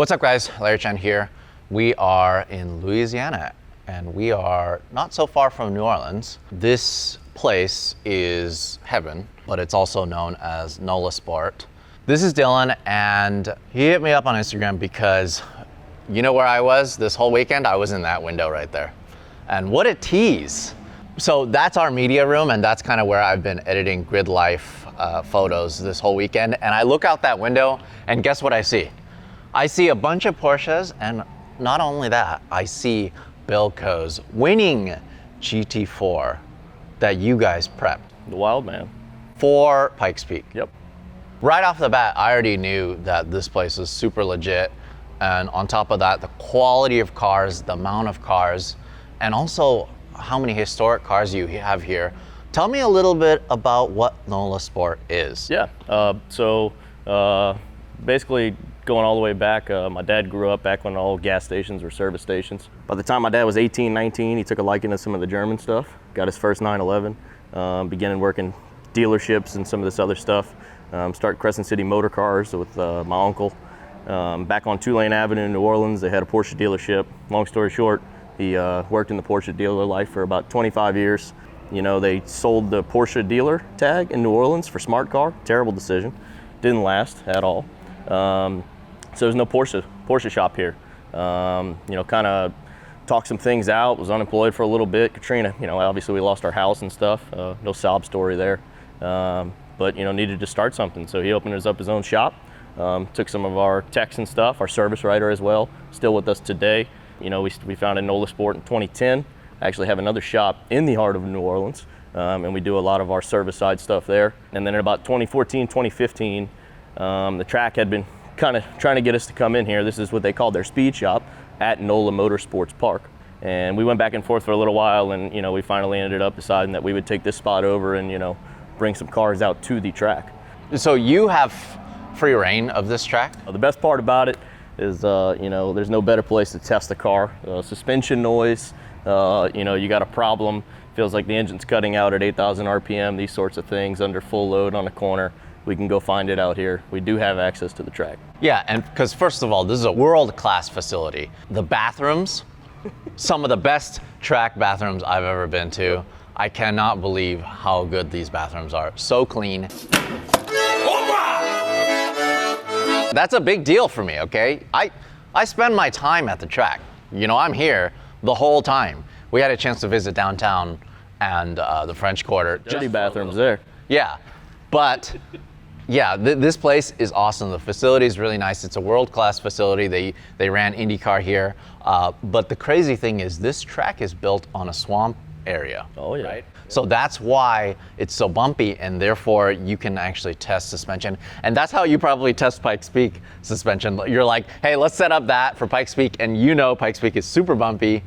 What's up, guys? Larry Chen here. We are in Louisiana and we are not so far from New Orleans. This place is heaven, but it's also known as NOLA Sport. This is Dylan, and he hit me up on Instagram because you know where I was this whole weekend? I was in that window right there. And what a tease. So that's our media room, and that's kind of where I've been editing Grid Life photos this whole weekend. And I look out that window and guess what I see? I see a bunch of Porsches, and not only that, I see Bilco's winning GT4 that you guys prepped. The Wild Man. For Pikes Peak. Yep. Right off the bat, I already knew that this place was super legit. And on top of that, the quality of cars, the amount of cars, and also how many historic cars you have here. Tell me a little bit about what NOLA Sport is. Yeah, basically going all the way back, my dad grew up back when all gas stations were service stations. By the time my dad was 18, 19, he took a liking to some of the German stuff, got his first 911, began working dealerships and some of this other stuff. Started Crescent City Motor Cars with my uncle. Back on Tulane Avenue in New Orleans, they had a Porsche dealership. Long story short, he worked in the Porsche dealer life for about 25 years. You know, they sold the Porsche dealer tag in New Orleans for Smart Car. Terrible decision. Didn't last at all. So there's no Porsche shop here. You know, kind of talked some things out, was unemployed for a little bit. Katrina, you know, obviously we lost our house and stuff. No sob story there. But, you know, needed to start something. So he opened up his own shop, took some of our techs and stuff, our service writer as well, still with us today. You know, we founded NOLA Sport in 2010. I actually have another shop in the heart of New Orleans, and we do a lot of our service side stuff there. And then in about 2014, 2015, the track had been kind of trying to get us to come in here. This is what they called their speed shop at NOLA Motorsports Park. And we went back and forth for a little while, and, you know, we finally ended up deciding that we would take this spot over and, you know, bring some cars out to the track. So you have free reign of this track? The best part about it is, you know, there's no better place to test the car. Suspension noise, you know, you got a problem, feels like the engine's cutting out at 8,000 RPM, these sorts of things under full load on a corner. We can go find it out here. We do have access to the track. Yeah, and because first of all, this is a world-class facility. The bathrooms, some of the best track bathrooms I've ever been to. I cannot believe how good these bathrooms are. So clean. That's a big deal for me, okay? I spend my time at the track. You know, I'm here the whole time. We had a chance to visit downtown and the French Quarter. Dirty bathrooms there. Yeah, but yeah, this place is awesome. The facility is really nice. It's a world-class facility. They ran IndyCar here. But the crazy thing is this track is built on a swamp area. Oh yeah. Right? So that's why it's so bumpy, and therefore you can actually test suspension. And that's how you probably test Pikes Peak suspension. You're like, hey, let's set up that for Pikes Peak, and you know Pikes Peak is super bumpy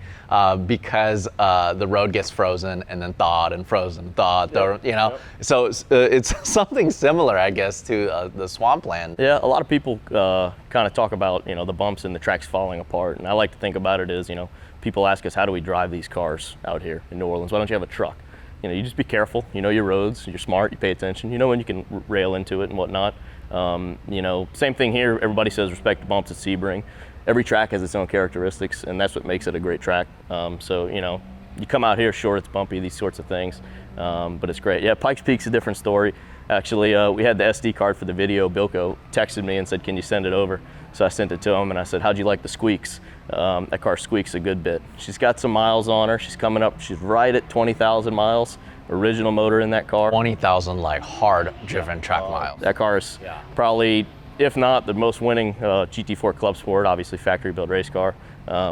because the road gets frozen and then thawed and frozen, thawed, you know. Yep. So it's something similar, I guess, to the swampland. Yeah, a lot of people kind of talk about, you know, the bumps and the tracks falling apart, and I like to think about it as, you know, people ask us, how do we drive these cars out here in New Orleans? Why don't you have a truck? You know, you just be careful. You know your roads. You're smart. You pay attention. You know when you can rail into it and whatnot. You know, same thing here. Everybody says respect the bumps at Sebring. Every track has its own characteristics, and that's what makes it a great track. So, you know, you come out here, sure, it's bumpy, these sorts of things, but it's great. Yeah, Pikes Peak's a different story. Actually, we had the SD card for the video. Bilco texted me and said, can you send it over? So I sent it to him, and I said, how'd you like the squeaks? That car squeaks a good bit. She's got some miles on her. She's coming up, she's right at 20,000 miles. Original motor in that car. 20,000 like hard driven track miles. That car is probably, if not the most winning GT4 Club Sport, obviously factory built race car.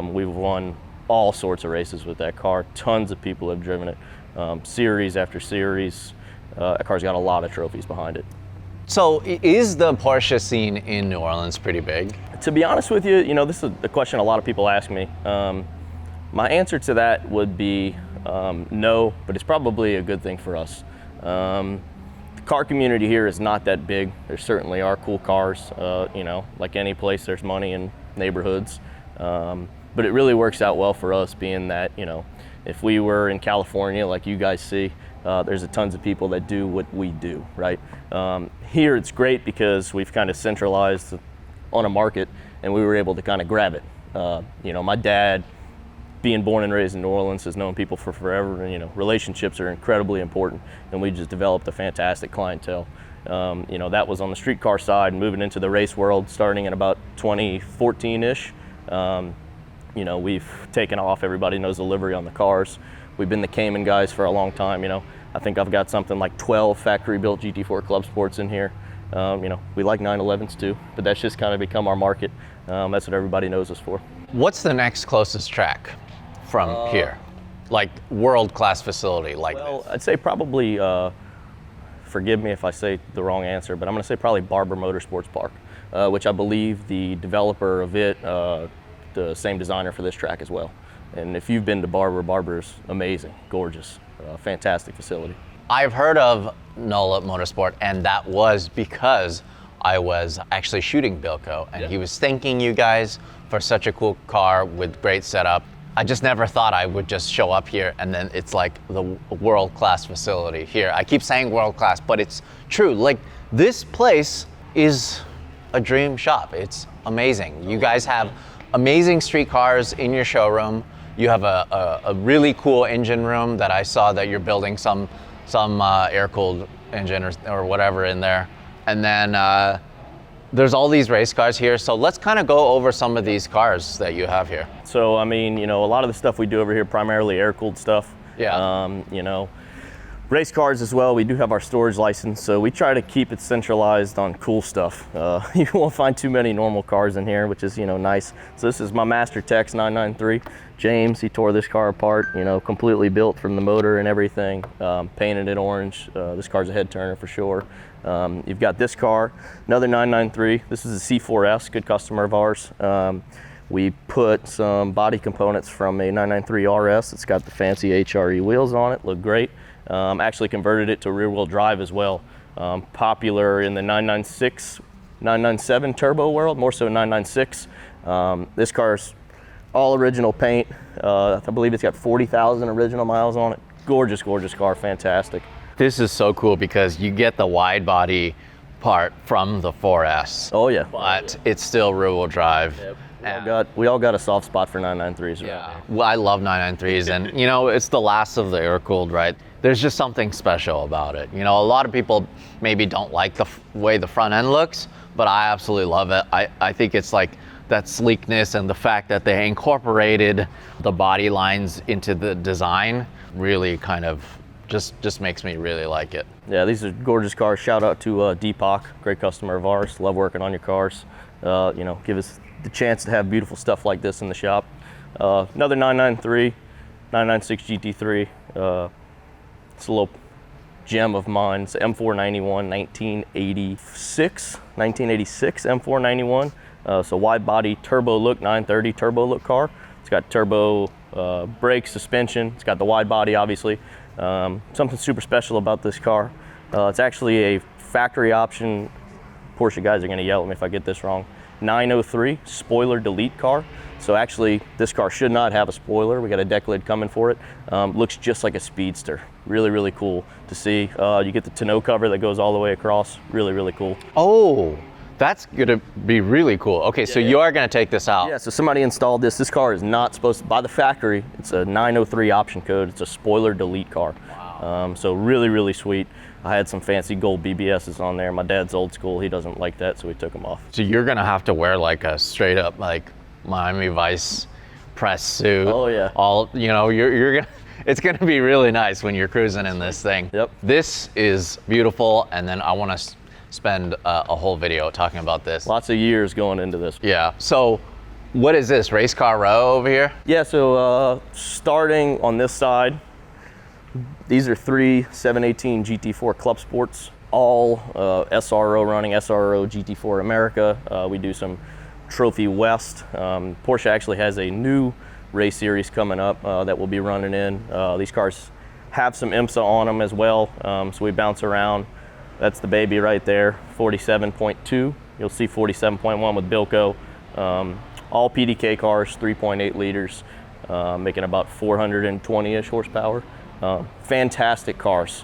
We've won all sorts of races with that car. Tons of people have driven it, series after series. That car's got a lot of trophies behind it. So is the Porsche scene in New Orleans pretty big? To be honest with you, you know, this is a question a lot of people ask me. My answer to that would be no, but it's probably a good thing for us. The car community here is not that big. There certainly are cool cars, you know, like any place there's money in neighborhoods. But it really works out well for us, being that, you know, if we were in California like you guys see, there's a tons of people that do what we do, right? Here it's great because we've kind of centralized on a market, and we were able to kind of grab it. My dad, being born and raised in New Orleans, has known people for forever, and relationships are incredibly important, and we just developed a fantastic clientele. That was on the street car side, moving into the race world starting in about 2014-ish. We've taken off. Everybody knows the livery on the cars. We've been the Cayman guys for a long time. I think I've got something like 12 factory-built GT4 Club Sports in here. We like 911s too, but that's just kind of become our market. That's what everybody knows us for. What's the next closest track from here? Like world-class facility like this? I'd say probably, forgive me if I say the wrong answer, but I'm going to say probably Barber Motorsports Park, which I believe the developer of it, the same designer for this track as well. And if you've been to Barber's amazing, gorgeous, fantastic facility. I've heard of NOLA Motorsport, and that was because I was actually shooting Bilko, and he was thanking you guys for such a cool car with great setup. I just never thought I would just show up here and then it's like the world-class facility here. I keep saying world-class, but it's true. Like, this place is a dream shop. It's amazing. You guys have amazing street cars in your showroom. You have a really cool engine room that I saw that you're building some air-cooled engine or whatever in there. And then there's all these race cars here. So let's kind of go over some of these cars that you have here. So, a lot of the stuff we do over here, primarily air-cooled stuff. Yeah. Race cars as well. We do have our storage license, so we try to keep it centralized on cool stuff. You won't find too many normal cars in here, which is, nice. So this is my Master Tex 993. James, he tore this car apart, completely built from the motor and everything, painted it orange. This car's a head turner for sure. You've got this car, another 993. This is a C4S, good customer of ours. We put some body components from a 993 RS. It's got the fancy HRE wheels on it, look great. Actually converted it to rear-wheel drive as well. Popular in the 996, 997 turbo world, more so 996. This car's all original paint. I believe it's got 40,000 original miles on it. Gorgeous, gorgeous car, fantastic. This is so cool because you get the wide body part from the 4S. Oh yeah. But it's still rear-wheel drive. Yep. We all got a soft spot for 993s. Yeah. Well, I love 993s, and it's the last of the air-cooled, right? There's just something special about it. A lot of people maybe don't like the way the front end looks, but I absolutely love it. I think it's like that sleekness and the fact that they incorporated the body lines into the design really kind of just makes me really like it. Yeah, these are gorgeous cars. Shout out to Deepak, great customer of ours. Love working on your cars. Give us the chance to have beautiful stuff like this in the shop. Another 993, 996 GT3. It's a little gem of mine. It's M491, 1986 M491. So wide body turbo look, 930 turbo look car. It's got turbo brakes, suspension. It's got the wide body, obviously. Something super special about this car. It's actually a factory option. Porsche guys are gonna yell at me if I get this wrong. 903 spoiler delete car. So actually this car should not have a spoiler. We got a deck lid coming for it. Looks just like a Speedster. Really, really cool to see. You get the tonneau cover that goes all the way across. Really, really cool. Oh, that's gonna be really cool. Okay, so you are gonna take this out. Yeah, so somebody installed this. This car is not supposed to, by the factory, it's a 903 option code. It's a spoiler delete car. Wow. So really, really sweet. I had some fancy gold BBSs on there. My dad's old school. He doesn't like that, so we took them off. So you're gonna have to wear like a straight up like Miami Vice press suit. Oh yeah. You're gonna. It's gonna be really nice when you're cruising in this thing. Yep. This is beautiful, and then I want to spend a whole video talking about this. Lots of years going into this. Yeah. So, what is this? Race car row over here? Yeah. So starting on this side. These are 3 718 GT4 Club Sports, all SRO running, SRO GT4 America. We do some Trophy West. Porsche actually has a new race series coming up that we'll be running in. These cars have some IMSA on them as well, so we bounce around. That's the baby right there, 47.2. You'll see 47.1 with Bilko. All PDK cars, 3.8 liters, making about 420-ish horsepower. Fantastic cars,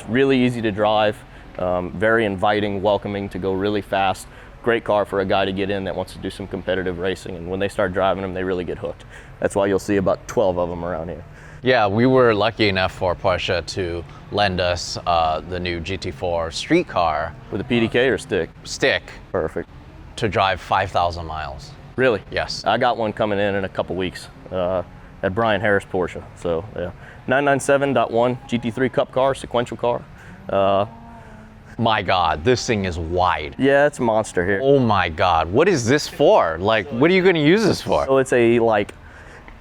really easy to drive, very inviting, welcoming to go really fast. great car for a guy to get in that wants to do some competitive racing. And when they start driving them, they really get hooked. That's why you'll see about 12 of them around here. Yeah, we were lucky enough for Porsche to lend us the new GT4 street car With a PDK or stick? stick Perfect. to drive 5,000 miles. Really? Yes. I got one coming in a couple weeks at Brian Harris Porsche. So yeah, 997.1 GT3 Cup car, sequential car. My God, this thing is wide. Yeah, it's a monster here. Oh my God, what is this for? Like, what are you going to use this for? So it's a like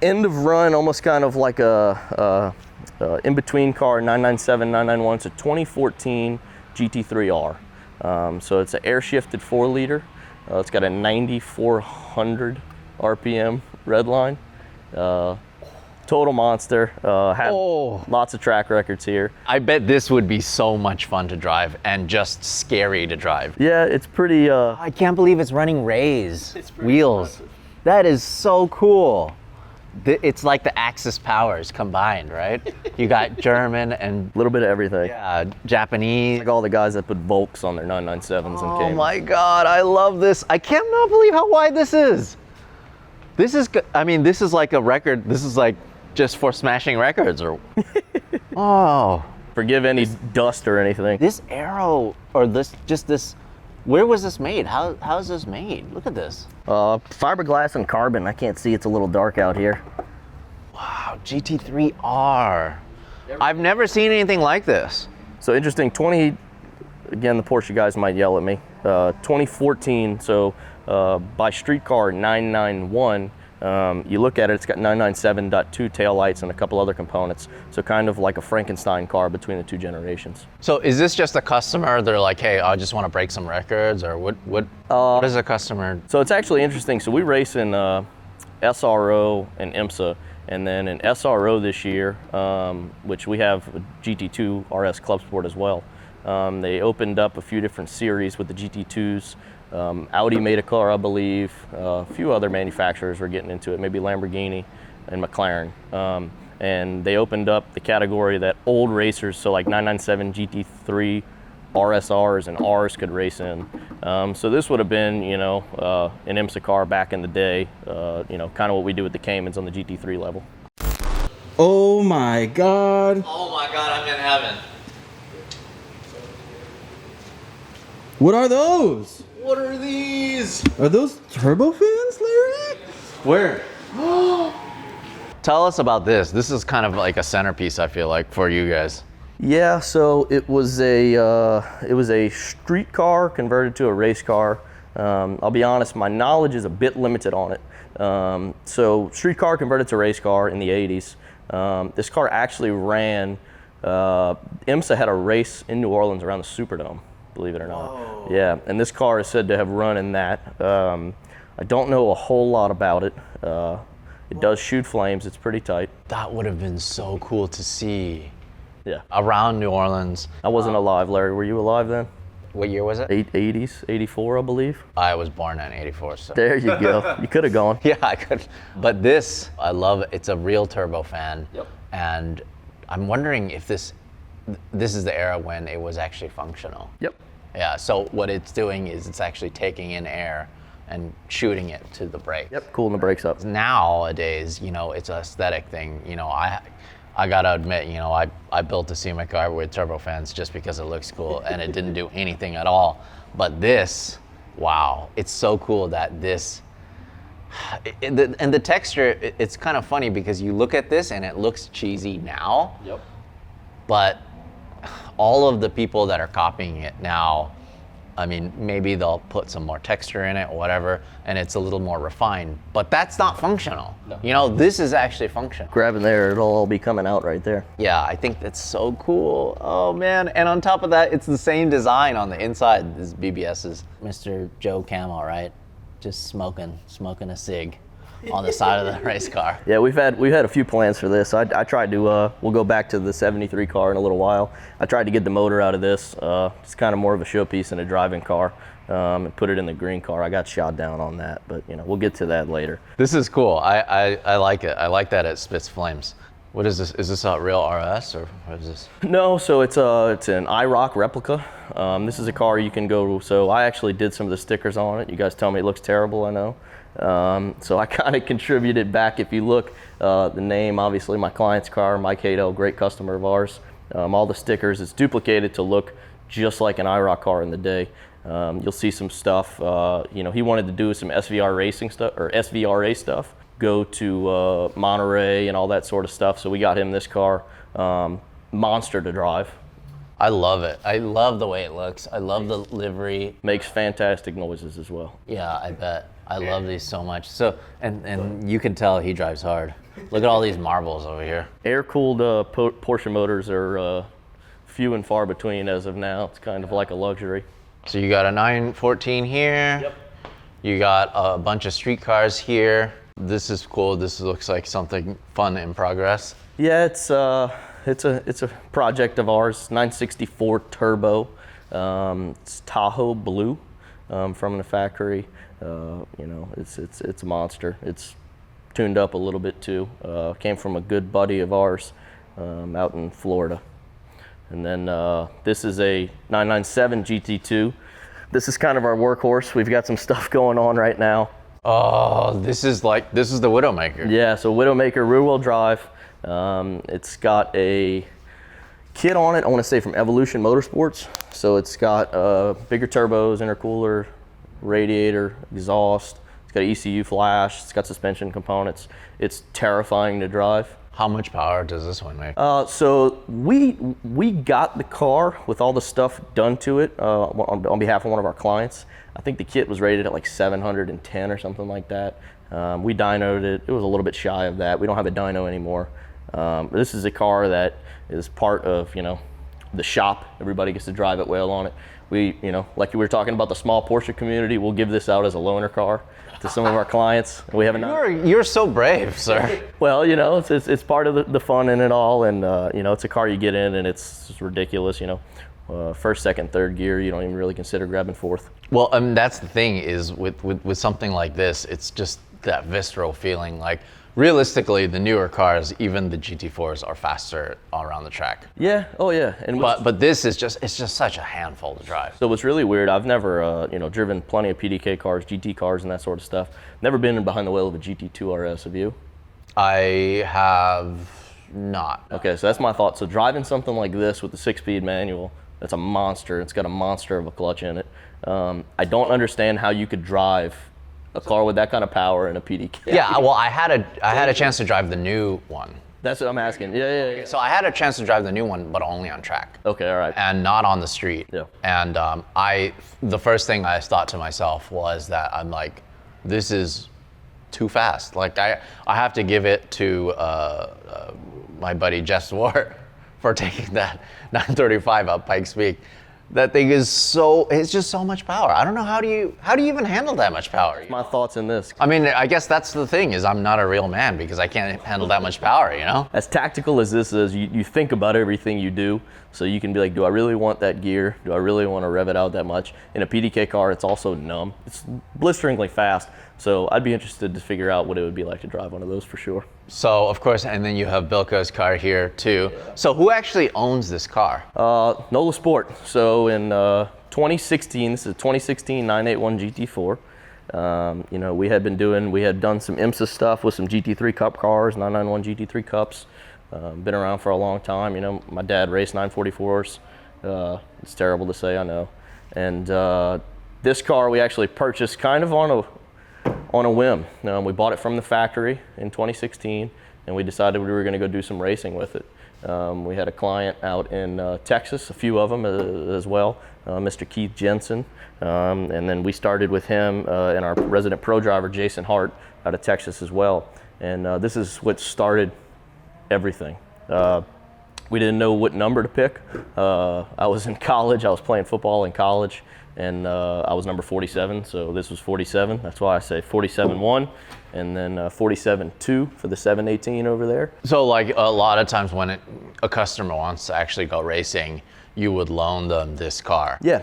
end of run, almost kind of like a in between car, 997, 991. It's a 2014 GT3R. So it's an air shifted 4-liter. It's got a 9,400 RPM redline. Total monster. Had lots of track records here. I bet this would be so much fun to drive and just scary to drive. Yeah, it's pretty. I can't believe it's running Rays wheels. impressive. That is so cool. It's like the Axis powers combined, right? You got German and A little bit of everything. Japanese. Like all the guys that put Volks on their 997s and Oh came. my God, I love this. I cannot believe how wide this is. This is, I mean, this is like a record. This is like just for smashing records or. Oh, Forgive any dust or anything. this arrow or this, where was this made? How is this made? Look at this. Fiberglass and carbon. I can't see. It's a little dark out here. Wow, GT3R. I've never seen anything like this. So interesting. Again, the Porsche guys might yell at me. 2014. So by Streetcar 991. You look at it, it's got 997.2 taillights and a couple other components. So kind of like a Frankenstein car between the two generations. So is this just a customer? They're like, hey, I just want to break some records, or what is a customer? So it's actually interesting. So we race in SRO and IMSA, and then in SRO this year, which we have a GT2 RS Club Sport as well. They opened up a few different series with the GT2s. Audi made a car, I believe. A few other manufacturers were getting into it, maybe Lamborghini and McLaren. And they opened up the category that old racers, so like 997 GT3 RSRs and Rs could race in. So this would have been, an IMSA car back in the day, kind of what we do with the Caymans on the GT3 level. Oh my God. Oh my God, I'm in heaven. What are those? What are these? Are those turbofans, Larry? Where? Tell us about this. This is kind of like a centerpiece, I feel like, for you guys. Yeah, so it was a street car converted to a race car. I'll be honest, my knowledge is a bit limited on it. So street car converted to race car in the 80s. This car actually ran, IMSA had a race in New Orleans around the Superdome, believe it or not. Whoa. Yeah, and this car is said to have run in that. I don't know a whole lot about it. It does shoot flames, it's pretty tight. That would have been so cool to see Yeah. around New Orleans. I wasn't alive, Larry. Were you alive then? What year was it? 80s, 84, I believe. I was born in 84, so. There you go. You could have gone. Yeah, I could. But this, I love it. It's a real turbofan. Yep. And I'm wondering if this is the era when it was actually functional. Yep. Yeah, so what it's doing is it's actually taking in air and shooting it to the brake. Yep, cooling the brakes up. Nowadays, it's an aesthetic thing. I gotta admit, I built a SEMA car with turbofans just because it looks cool, and it didn't do anything at all. But this, wow, it's so cool that this, and the texture, it's kind of funny because you look at this and it looks cheesy now. Yep. But all of the people that are copying it now, I mean, maybe they'll put some more texture in it or whatever, and it's a little more refined. But that's not functional. No. This is actually functional. Grabbing there, it'll all be coming out right there. Yeah, I think that's so cool. Oh man, and on top of that, it's the same design on the inside as BBS's. Mr. Joe Camel, right? Just smoking a cig on the side of the race car. Yeah, we've had a few plans for this. I tried to, we'll go back to the 73 car in a little while. I tried to get the motor out of this. It's kind of more of a showpiece than a driving car, and put it in the green car. I got shot down on that, but we'll get to that later. This is cool. I like it. I like that it spits flames. What is this? Is this a real RS or what is this? No, so it's an IROC replica. This is a car you can go. So I actually did some of the stickers on it. You guys tell me it looks terrible, I know. So I kind of contributed back. If you look, the name, obviously my client's car, Mike Hato, great customer of ours. All the stickers, it's duplicated to look just like an IROC car in the day. You'll see some stuff. He wanted to do some SVR racing stuff or SVRA stuff. Go to Monterey and all that sort of stuff. So we got him this car, monster to drive. I love it. I love the way it looks. I love the livery. Makes fantastic noises as well. Yeah, I bet. I love these so much. So, and you can tell he drives hard. Look at all these marbles over here. Air-cooled Porsche motors are few and far between as of now. It's kind of like a luxury. So you got a 914 here. Yep. You got a bunch of street cars here. This is cool. This looks like something fun in progress. Yeah, it's a project of ours. 964 turbo. It's Tahoe blue from the factory. It's a monster. It's tuned up a little bit too. Came from a good buddy of ours out in Florida. And then this is a 997 GT2. This is kind of our workhorse. We've got some stuff going on right now. Oh, this is the Widowmaker. Yeah, so Widowmaker rear-wheel drive. It's got a kit on it, I want to say from Evolution Motorsports. So it's got bigger turbos, intercooler, radiator, exhaust. It's got an ECU flash. It's got suspension components. It's terrifying to drive. How much power does this one make? So we got the car with all the stuff done to it on behalf of one of our clients. I think the kit was rated at like 710 or something like that. We dynoed it. It was a little bit shy of that. We don't have a dyno anymore. This is a car that is part of the shop. Everybody gets to drive it, wail on it. We like you were talking about the small Porsche community. We'll give this out as a loaner car to some of our clients. We haven't. You're so brave, sir. Well, it's part of the fun in it all, and it's a car you get in, and it's just ridiculous. First, second, third gear, you don't even really consider grabbing fourth. Well, that's the thing is with something like this, it's just that visceral feeling. Like realistically, the newer cars, even the GT4s, are faster around the track. Yeah. Oh yeah. And but this is just such a handful to drive. So what's really weird, I've never driven plenty of PDK cars, GT cars, and that sort of stuff. Never been behind the wheel of a GT2 RS. Have you? I have not. Okay, so that's my thought. So driving something like this with the 6-speed manual, that's a monster. It's got a monster of a clutch in it. I don't understand how you could drive a car with that kind of power in a PDK. Yeah, well, I had a chance to drive the new one. That's what I'm asking. Yeah. So I had a chance to drive the new one, but only on track. Okay, all right. And not on the street. Yeah. And the first thing I thought to myself was that I'm like, this is too fast. Like I have to give it to my buddy Jeff Swart for taking that 935 up Pikes Peak. That thing is it's just so much power. I don't know, how do you even handle that much power? My thoughts in this. I mean, I guess that's the thing is I'm not a real man because I can't handle that much power, As tactical as this is, you think about everything you do. So you can be like, do I really want that gear? Do I really want to rev it out that much? In a PDK car, it's also numb. It's blisteringly fast. So I'd be interested to figure out what it would be like to drive one of those for sure. So of course, and then you have Bilko's car here too. Yeah. So who actually owns this car? NOLA Sport. So in 2016, this is a 2016 981 GT4. We had done some IMSA stuff with some GT3 Cup cars, 991 GT3 Cups. Been around for a long time. My dad raced 944s. It's terrible to say, I know. And this car we actually purchased kind of on a whim. We bought it from the factory in 2016, and we decided we were going to go do some racing with it. We had a client out in Texas, a few of them as well, Mr. Keith Jensen, and then we started with him and our resident pro driver, Jason Hart, out of Texas as well. And this is what started everything. We didn't know what number to pick. I was in college, I was playing football in college, and I was number 47, so this was 47. That's why I say 47-1, and then 47-2 for the 718 over there. So like a lot of times when a customer wants to actually go racing, you would loan them this car. Yeah.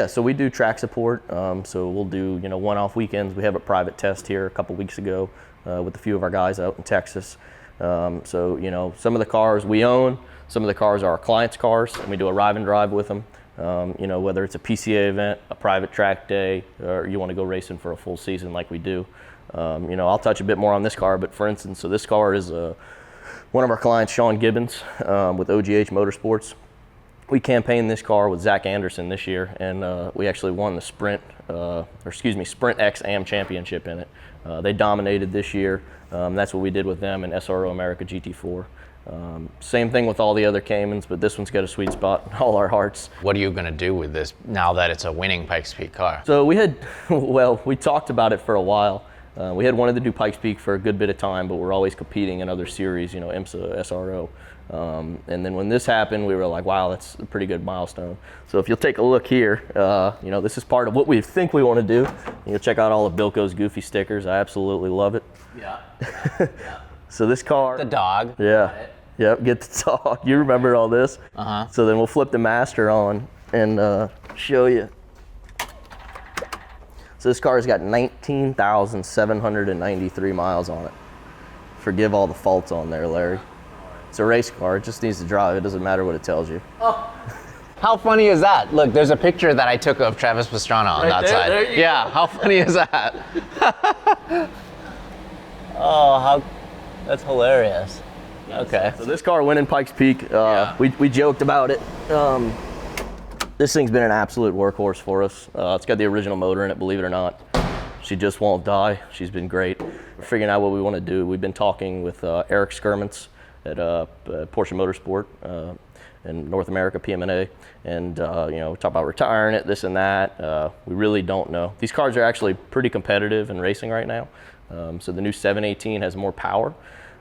So we do track support. So we'll do one-off weekends. We have a private test here a couple weeks ago with a few of our guys out in Texas. So, you know, some of the cars we own, some of the cars are our clients' cars, and we do a ride and drive with them. You know, whether it's a PCA event, a private track day, or you want to go racing for a full season like we do. You know, I'll touch a bit more on this car, but for instance, so this car is one of our clients, Sean Gibbons, with OGH Motorsports. We campaigned this car with Zach Anderson this year, and we actually won the Sprint X Am Championship in it. They dominated this year. That's what we did with them in SRO America GT4. Same thing with all the other Caymans, but this one's got a sweet spot in all our hearts. What are you going to do with this now that it's a winning Pikes Peak car? So we had, well, we talked about it for a while. We had wanted to do Pikes Peak for a good bit of time, but we're always competing in other series, you know, IMSA, SRO. And then when this happened, we were like, wow, that's a pretty good milestone. So if you'll take a look here, you know, this is part of what we think we want to do. You'll check out all of Bilko's Goofy stickers. I absolutely love it. Yeah. So this car. The dog. Yeah. Yep, get the dog. You remember all this? Uh-huh. So then we'll flip the master on and show you. So this car's got 19,793 miles on it. Forgive all the faults on there, Larry. It's a race car. It just needs to drive. It doesn't matter what it tells you. Oh. How funny is that? Look, there's a picture that I took of Travis Pastrana on that side. There you yeah, go. How funny is that? Oh, that's hilarious. Okay. So this car went in Pikes Peak. Yeah. We joked about it. This thing's been an absolute workhorse for us. It's got the original motor in it, believe it or not. She just won't die. She's been great. We're figuring out what we want to do. We've been talking with Eric Skirmans at Porsche Motorsport in North America, PMNA, and you know, we talk about retiring it, this and that. We really don't know. These cars are actually pretty competitive in racing right now. So the new 718 has more power.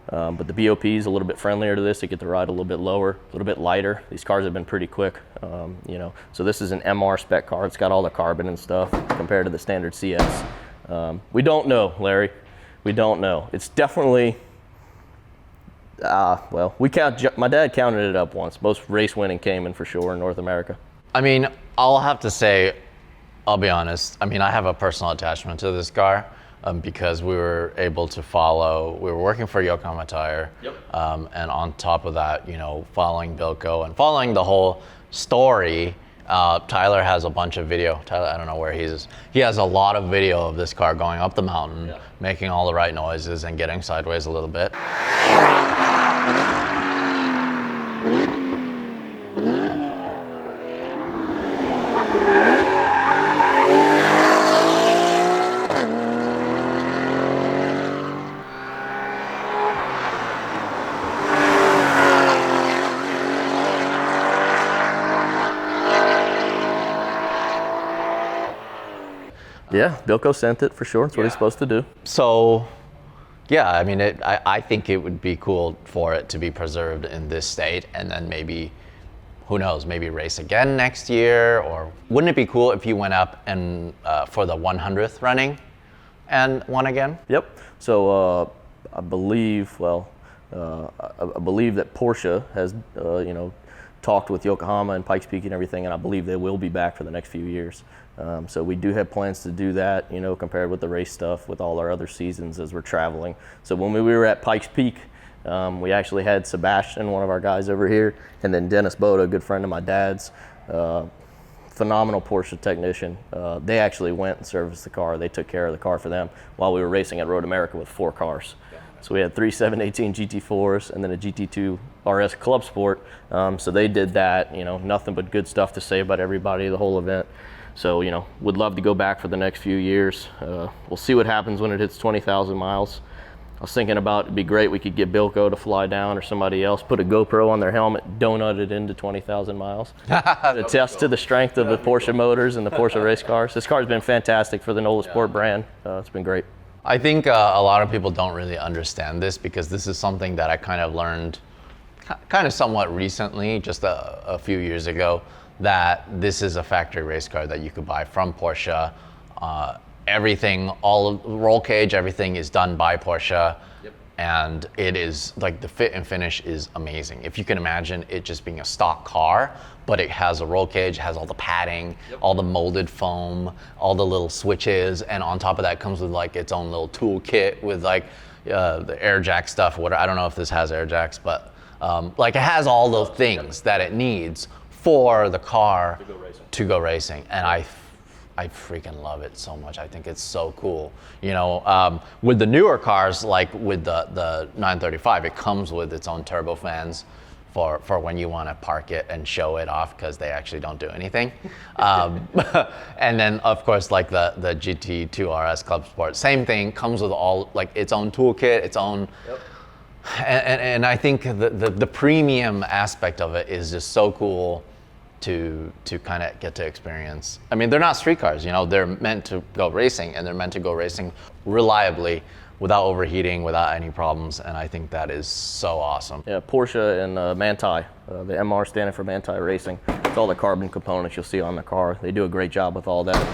But the BOP is a little bit friendlier to this. They get the ride a little bit lower, a little bit lighter. These cars have been pretty quick, you know. So this is an MR spec car. It's got all the carbon and stuff compared to the standard CS. We don't know, Larry. We don't know. It's definitely, well, my dad counted it up once. Most race winning Cayman for sure in North America. I mean, I'll have to say, I'll be honest. I mean, I have a personal attachment to this car. Because we were able to we were working for Yokohama Tire. Yep. And on top of that, you know, following Bilko and following the whole story, Tyler has a bunch of video. Tyler, I don't know where he is. He has a lot of video of this car going up the mountain, making all the right noises and getting sideways a little bit. Yeah, Bilko sent it for sure. It's what he's supposed to do. So, yeah, I mean, I think it would be cool for it to be preserved in this state, and then maybe, who knows, maybe race again next year, or wouldn't it be cool if you went up and for the 100th running and won again? Yep. So I believe, I believe that Porsche has, you know, talked with Yokohama and Pikes Peak and everything, and I believe they will be back for the next few years. So we do have plans to do that, you know, compared with the race stuff with all our other seasons as we're traveling. So when we were at Pikes Peak, we actually had Sebastian, one of our guys over here, and then Dennis Boda, a good friend of my dad's, phenomenal Porsche technician. They actually went and serviced the car. They took care of the car for them while we were racing at Road America with 4 cars. So we had 3 718 GT4s and then a GT2 RS Club Sport. So they did that, you know, nothing but good stuff to say about everybody, the whole event. So, you know, would love to go back for the next few years. We'll see what happens when it hits 20,000 miles. I was thinking about it'd be great we could get Bilko to fly down or somebody else, put a GoPro on their helmet, donut it into 20,000 miles. To test to the strength of the Porsche motors and the Porsche race cars. This car's been fantastic for the NOLA Sport brand. It's been great. I think a lot of people don't really understand this because this is something that I kind of learned kind of somewhat recently, just a few years ago, that this is a factory race car that you could buy from Porsche. Everything, all of roll cage, everything is done by Porsche. Yep. And it is like the fit and finish is amazing. If you can imagine it just being a stock car, but it has a roll cage, has all the padding, all the molded foam, all the little switches, and on top of that comes with like its own little tool kit with like, the air jack stuff. I don't know if this has air jacks, but like it has all the things that it needs for the car to go racing. And I freaking love it so much. I think it's so cool. You know, with the newer cars, like with the 935, it comes with its own turbofans for when you want to park it and show it off, because they actually don't do anything. And then of course, like the GT2 RS Club Sport, same thing, comes with all like its own toolkit, its own. Yep. And I think the premium aspect of it is just so cool to kind of get to experience. I mean, they're not street cars, you know, they're meant to go racing, and they're meant to go racing reliably without overheating, without any problems, and I think that is so awesome. Yeah, Porsche and Manthey, the MR standing for Manthey Racing. It's all the carbon components you'll see on the car. They do a great job with all that.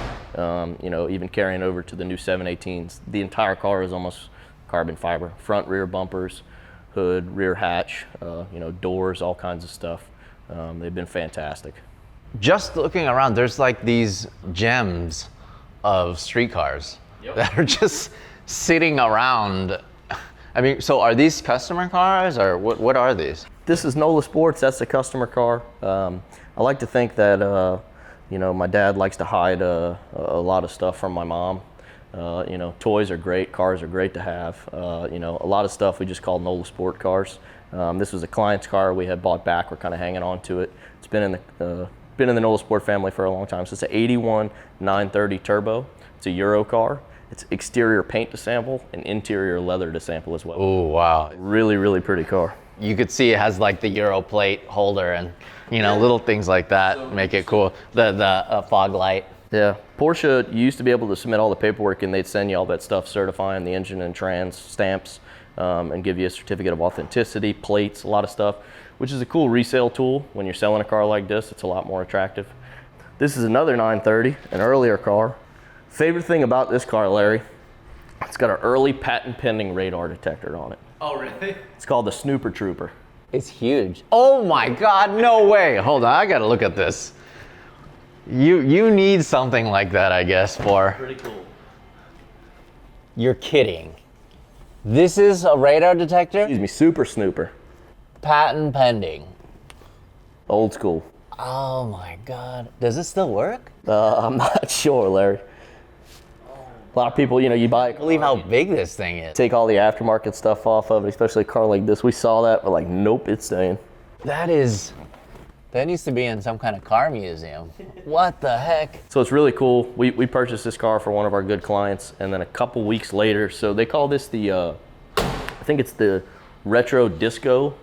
You know, even carrying over to the new 718s, the entire car is almost carbon fiber. Front, rear bumpers, hood, rear hatch, you know, doors, all kinds of stuff. They've been fantastic. Just looking around, there's like these gems of street cars that are just sitting around. I mean, so are these customer cars, or what are these? This is NOLA Sports. That's the customer car. I like to think that you know, my dad likes to hide a lot of stuff from my mom. You know, toys are great, cars are great to have. You know, a lot of stuff we just call NOLA Sport cars. This was a client's car we had bought back. We're kind of hanging on to it. It's been in the NOLA Sport family for a long time. So it's an 81 930 turbo. It's a Euro car. It's exterior paint to sample and interior leather to sample as well. Oh, wow. Really, really pretty car. You could see it has like the Euro plate holder and, you know, little things like that make it cool. The fog light. Yeah, Porsche, you used to be able to submit all the paperwork and they'd send you all that stuff certifying the engine and trans stamps, and give you a certificate of authenticity, plates, a lot of stuff, which is a cool resale tool. When you're selling a car like this, it's a lot more attractive. This is another 930, an earlier car. Favorite thing about this car, Larry, it's got an early patent pending radar detector on it. Oh, really? It's called the Snooper Trooper. It's huge. Oh my God, no way. Hold on, I gotta look at this. You need something like that, I guess, for. Pretty cool. You're kidding. This is a radar detector? Excuse me, Super Snooper. Patent pending. Old school. Oh my God. Does it still work? I'm not sure, Larry. A lot of people, you know, you buy I can't believe how big this thing is. take all the aftermarket stuff off of it, especially a car like this. We saw that, we're like, nope, it's staying. That needs to be in some kind of car museum. What the heck? So it's really cool. We purchased this car for one of our good clients, and then a couple weeks later, so they call this the, I think it's the retro disco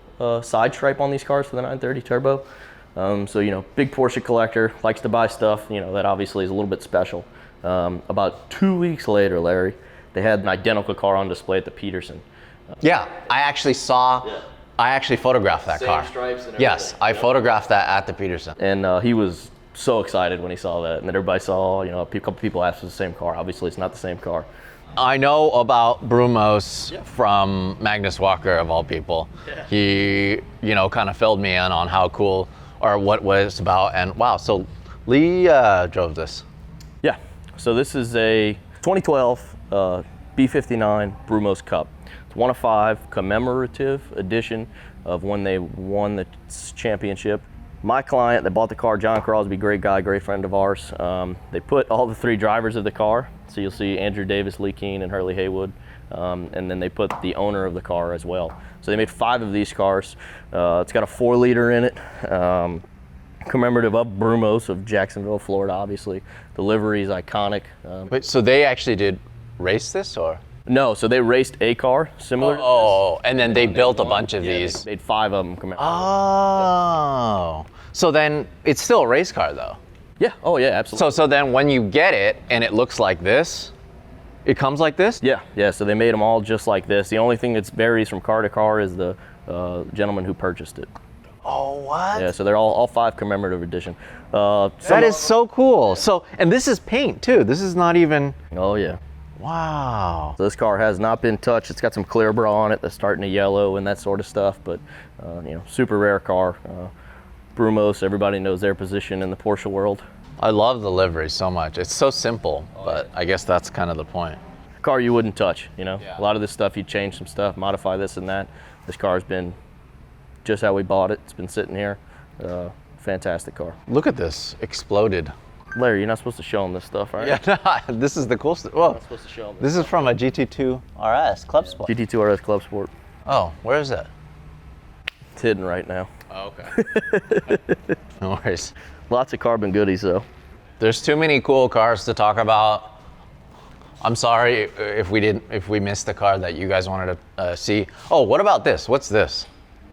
side stripe on these cars for the 930 turbo. So, you know, big Porsche collector, likes to buy stuff, you know, that obviously is a little bit special. About 2 weeks later, Larry, they had an identical car on display at the Peterson. Yeah, I actually photographed that Same car. stripes and everything. Yes, I photographed that at the Peterson. And he was so excited when he saw that, and then everybody saw, you know, a couple people asked for the same car. Obviously, it's not the same car. I know about Brumos from Magnus Walker, of all people. Yeah. He, you know, kind of filled me in on how cool, or what it's about, and wow, so Lee drove this. Yeah, so this is a 2012 B59 Brumos Cup. It's 1 of 5 commemorative edition of when they won the championship. My client that bought the car, John Crosby, great guy, great friend of ours. They put all the 3 drivers of the car. So you'll see Andrew Davis, Lee Keene, and Hurley Haywood. And then they put the owner of the car as well. So they made 5 of these cars. It's got a 4-liter in it. Commemorative of Brumos of Jacksonville, Florida, obviously. The livery is iconic. Wait, so they actually did race this, or? No, so they raced a car similar. Oh, and then they built a bunch of these. They made 5 of them commemorative. Oh, so then it's still a race car, though. Yeah, oh yeah, absolutely. So then when you get it and it looks like this, it comes like this? Yeah, so they made them all just like this. The only thing that varies from car to car is the gentleman who purchased it. Oh, what? Yeah, so they're all 5 commemorative edition. That is so cool. So, and this is paint too. This is not even. Oh yeah. Wow. So this car has not been touched. It's got some clear bra on it that's starting to yellow and that sort of stuff, but you know, super rare car. Brumos, everybody knows their position in the Porsche world. I love the livery so much. It's so simple, but I guess that's kind of the point. car you wouldn't touch, you know? Yeah. A lot of this stuff, you change some stuff, modify this and that. This car's been just how we bought it. It's been sitting here. Fantastic car. Look at this, exploded. Larry, you're not supposed to show them this stuff, right? Yeah, this is the cool stuff. Whoa, Not supposed to show them this is from a GT2 RS Club Sport. GT2 RS Club Sport. Oh, where is it? It's hidden right now. Oh, okay. No worries. Lots of carbon goodies though. There's too many cool cars to talk about. I'm sorry if we missed the car that you guys wanted to see. Oh, what about this? What's this?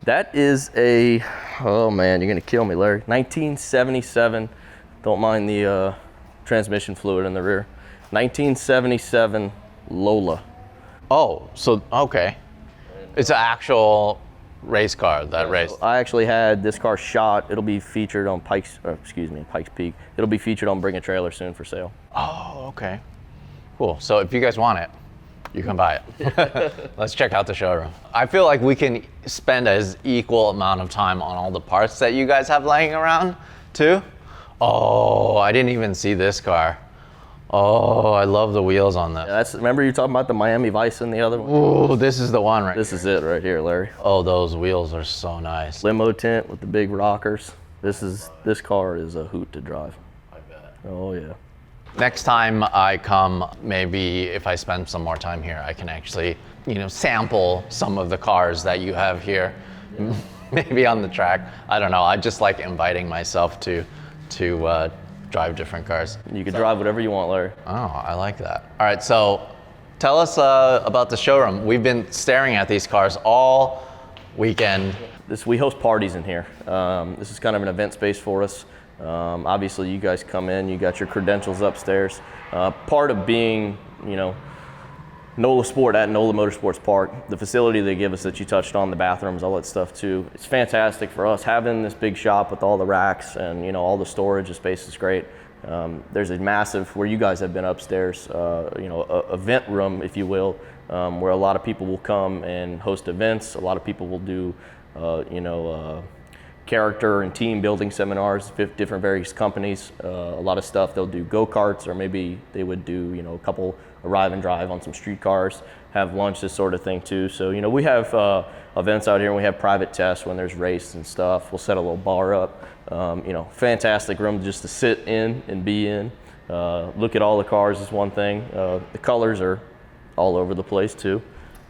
That is a, oh man, you're gonna kill me, Larry. 1977, don't mind the transmission fluid in the rear. 1977 Lola. Oh, so okay. It's an actual race car that raced. I actually had this car shot. It'll be featured on Pikes Peak. It'll be featured on Bring a Trailer soon for sale. Oh, okay. Cool. So if you guys want it, you can buy it. Let's check out the showroom. I feel like we can spend as equal amount of time on all the parts that you guys have laying around too. Oh, I didn't even see this car. Oh, I love the wheels on this. Remember you talking about the Miami Vice and the other one? Oh, this is the one right This is it right here, Larry. Oh, those wheels are so nice. Limo tent with the big rockers. This car is a hoot to drive. I bet. Oh yeah. Next time I come, maybe if I spend some more time here, I can actually, sample some of the cars that you have here. Maybe on the track. I don't know. I just like inviting myself to drive different cars. You can drive whatever you want, Larry. Oh, I like that. All right, so tell us about the showroom. We've been staring at these cars all weekend. We host parties in here. This is kind of an event space for us. Obviously, you guys come in, you got your credentials upstairs. Part of being, NOLA Sport at NOLA Motorsports Park, the facility they give us that you touched on, the bathrooms, all that stuff too. It's fantastic for us having this big shop with all the racks and all the storage. The space is great. There's a massive, where you guys have been upstairs, a event room, if you will, where a lot of people will come and host events. A lot of people will do, character and team building seminars, different various companies, a lot of stuff. They'll do go-karts, or maybe they would do, a couple arrive and drive on some street cars, have lunch, this sort of thing too. So, we have events out here, and we have private tests when there's race and stuff. We'll set a little bar up, fantastic room just to sit in and be in. Look at all the cars is one thing. The colors are all over the place too.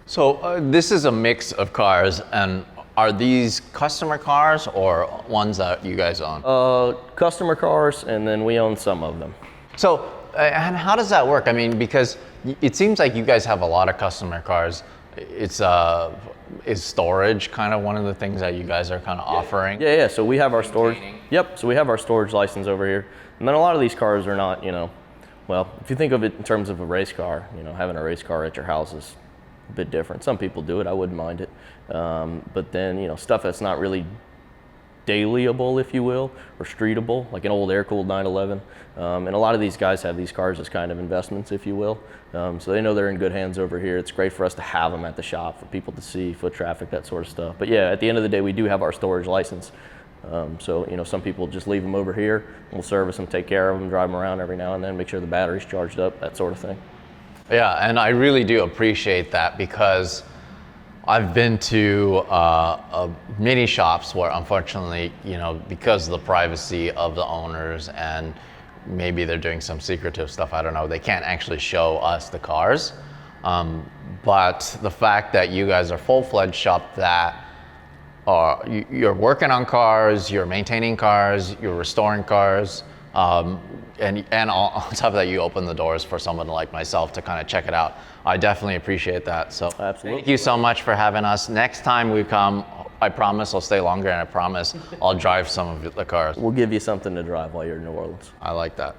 So this is a mix of cars, and are these customer cars or ones that you guys own? Customer cars, and then we own some of them. So, and how does that work? I mean, because it seems like you guys have a lot of customer cars. Is storage kind of one of the things that you guys are kind of offering? Yeah. So we have our storage. Yep. So we have our storage license over here, and then a lot of these cars are not, well, if you think of it in terms of a race car, having a race car at your house is a bit different. Some people do it. I wouldn't mind it. But then, stuff that's not really dailyable, if you will, or streetable, like an old air-cooled 911. And a lot of these guys have these cars as kind of investments, if you will. So they know they're in good hands over here. It's great for us to have them at the shop for people to see, foot traffic, that sort of stuff. But yeah, at the end of the day, we do have our storage license. So, some people just leave them over here. We'll service them, take care of them, drive them around every now and then, make sure the battery's charged up, that sort of thing. Yeah, and I really do appreciate that, because I've been to many shops where, unfortunately, because of the privacy of the owners, and maybe they're doing some secretive stuff, I don't know, they can't actually show us the cars. But the fact that you guys are full-fledged shop that you're working on cars, you're maintaining cars, you're restoring cars, and on top of that, you open the doors for someone like myself to kind of check it out. I definitely appreciate that. So Absolutely. Thank you so much for having us. Next time we come, I promise I'll stay longer, and I promise I'll drive some of the cars. We'll give you something to drive while you're in New Orleans. I like that.